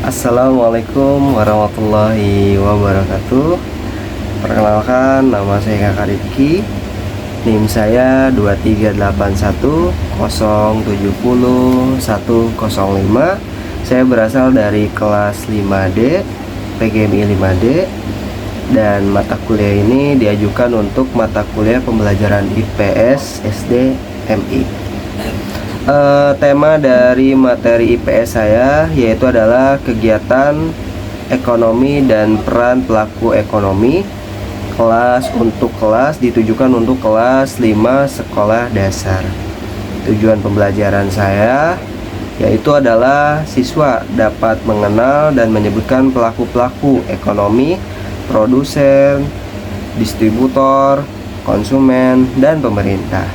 Assalamualaikum warahmatullahi wabarakatuh. Perkenalkan, nama saya Kakak Rifki. NIM saya 23810700105. Saya berasal dari kelas 5D, PGMI 5D. Dan mata kuliah ini diajukan untuk mata kuliah pembelajaran IPS SD MI. Tema dari materi IPS saya yaitu adalah kegiatan ekonomi dan peran pelaku ekonomi. Kelas ditujukan untuk kelas 5 sekolah dasar. Tujuan pembelajaran saya yaitu adalah siswa dapat mengenal dan menyebutkan pelaku-pelaku ekonomi, produsen, distributor, konsumen, dan pemerintah.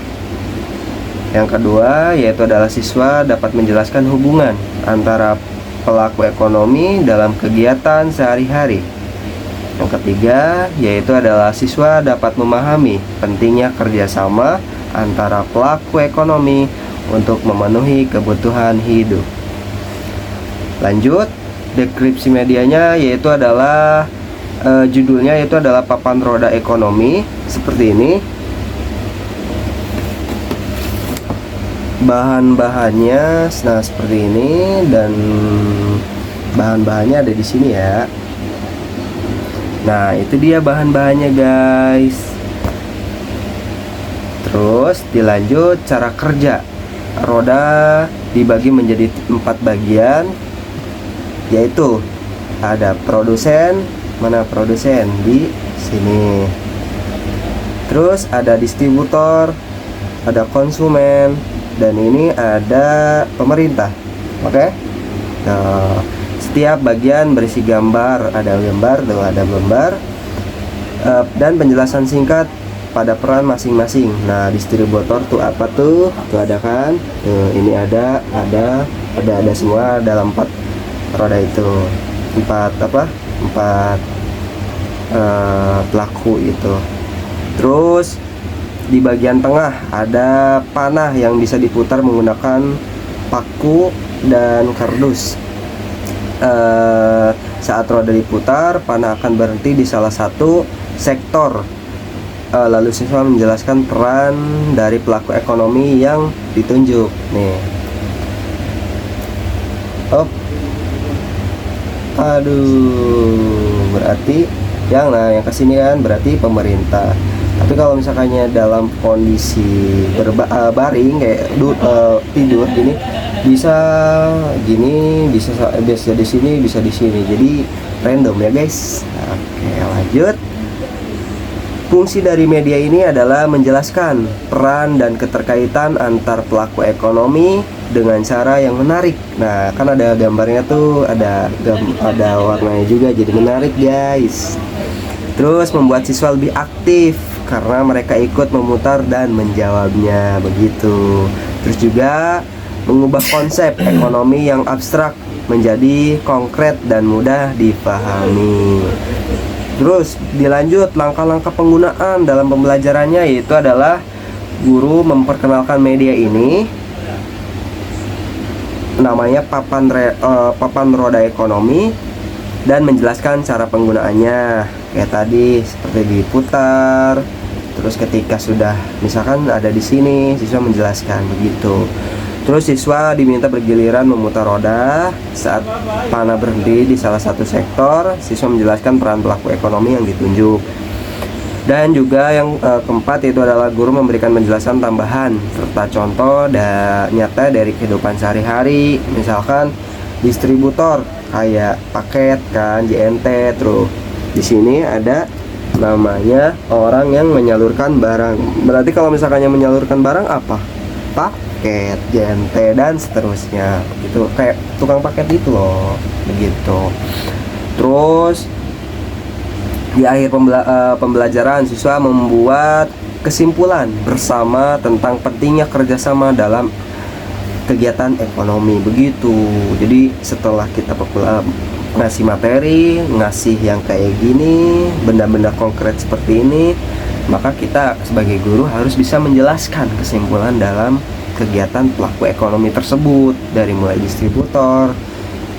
Yang kedua yaitu adalah siswa dapat menjelaskan hubungan antara pelaku ekonomi dalam kegiatan sehari-hari. Yang ketiga yaitu adalah siswa dapat memahami pentingnya kerjasama antara pelaku ekonomi untuk memenuhi kebutuhan hidup. Lanjut, deskripsi medianya yaitu adalah judulnya yaitu adalah papan roda ekonomi seperti ini. Bahan-bahannya nah seperti ini, dan bahan-bahannya ada di sini ya. Nah, itu dia bahan-bahannya guys. Terus dilanjut cara kerja. Roda dibagi menjadi 4 bagian, yaitu ada produsen. Mana produsen? Di sini. Terus ada distributor, ada konsumen, dan ini ada pemerintah. Oke. Nah, setiap bagian berisi gambar, ada gambar tuh, ada gambar, dan penjelasan singkat pada peran masing-masing. Nah, distributor tuh apa tuh? Tuh ada kan? Ini ada semua dalam 4 roda itu. 4 pelaku itu. Terus di bagian tengah ada panah yang bisa diputar menggunakan paku dan kardus. Saat roda diputar, panah akan berhenti di salah satu sektor. Lalu siswa menjelaskan peran dari pelaku ekonomi yang ditunjuk. Nih. Berarti yang kesini kan berarti pemerintah. Tapi kalau misalkannya dalam kondisi baring kayak tidur gini, bisa gini, bisa di sini, bisa di sini. Jadi random ya guys. Oke, lanjut. Fungsi dari media ini adalah menjelaskan peran dan keterkaitan antar pelaku ekonomi dengan cara yang menarik. Nah, kan ada gambarnya tuh, ada warnanya juga, jadi menarik guys. Terus membuat siswa lebih aktif karena mereka ikut memutar dan menjawabnya, begitu. Terus juga mengubah konsep ekonomi yang abstrak menjadi konkret dan mudah dipahami. Terus dilanjut langkah-langkah penggunaan dalam pembelajarannya, yaitu adalah guru memperkenalkan media ini, namanya papan roda ekonomi, dan menjelaskan cara penggunaannya. Kayak tadi seperti diputar. Terus ketika sudah misalkan ada di sini, siswa menjelaskan begitu. Terus siswa diminta bergiliran memutar roda. Saat panah berhenti di salah satu sektor, siswa menjelaskan peran pelaku ekonomi yang ditunjuk. Dan juga yang keempat itu adalah guru memberikan penjelasan tambahan serta contoh nyata dari kehidupan sehari-hari. Misalkan distributor kayak paket kan, JNT. Terus di sini ada namanya orang yang menyalurkan barang. Berarti kalau misalkannya menyalurkan barang apa? Paket, JNT, dan seterusnya. Gitu, kayak tukang paket itu loh, begitu. Terus di akhir pembelajaran, siswa membuat kesimpulan bersama tentang pentingnya kerjasama dalam kegiatan ekonomi, begitu. Jadi setelah kita ngasih materi, ngasih yang kayak gini, benda-benda konkret seperti ini, maka kita sebagai guru harus bisa menjelaskan kesimpulan dalam kegiatan pelaku ekonomi tersebut, dari mulai distributor,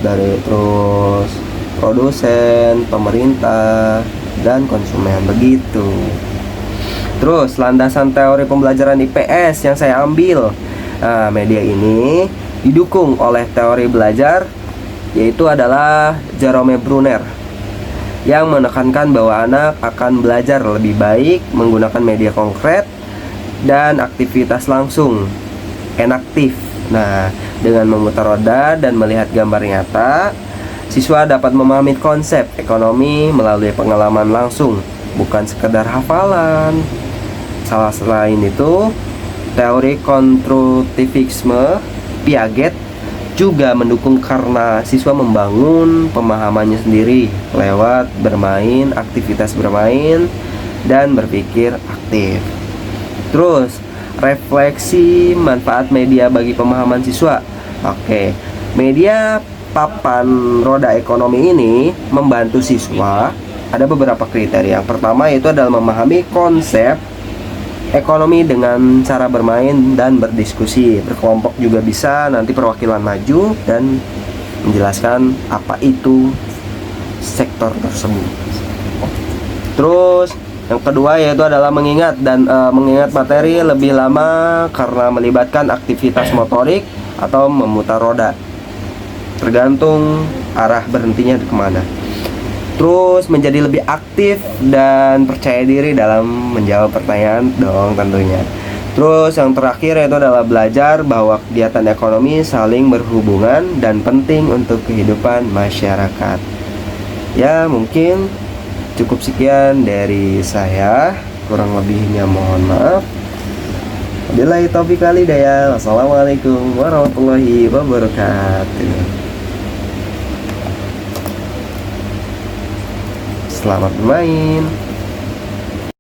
dari terus produsen, pemerintah, dan konsumen begitu. Terus landasan teori pembelajaran IPS yang saya ambil, nah, media ini didukung oleh teori belajar, yaitu adalah Jerome Bruner, yang menekankan bahwa anak akan belajar lebih baik menggunakan media konkret dan aktivitas langsung, enaktif. Nah, dengan memutar roda dan melihat gambar nyata, siswa dapat memahami konsep ekonomi melalui pengalaman langsung, bukan sekedar hafalan. Salah selain itu, teori konstruktivisme Piaget juga mendukung karena siswa membangun pemahamannya sendiri lewat bermain, aktivitas bermain, dan berpikir aktif. Terus, refleksi manfaat media bagi pemahaman siswa. Oke, media papan roda ekonomi ini membantu siswa. Ada beberapa kriteria. Yang pertama yaitu adalah memahami konsep ekonomi dengan cara bermain dan berdiskusi. Berkelompok juga bisa, nanti perwakilan maju dan menjelaskan apa itu sektor tersebut. Terus yang kedua yaitu adalah mengingat mengingat materi lebih lama karena melibatkan aktivitas motorik atau memutar roda, tergantung arah berhentinya kemana. Terus menjadi lebih aktif dan percaya diri dalam menjawab pertanyaan dong tentunya. Terus yang terakhir yaitu adalah belajar bahwa kegiatan ekonomi saling berhubungan dan penting untuk kehidupan masyarakat. Ya, mungkin cukup sekian dari saya, kurang lebihnya mohon maaf. Wabillahi taufiq wal hidayah. Wassalamualaikum warahmatullahi wabarakatuh. Selamat bermain.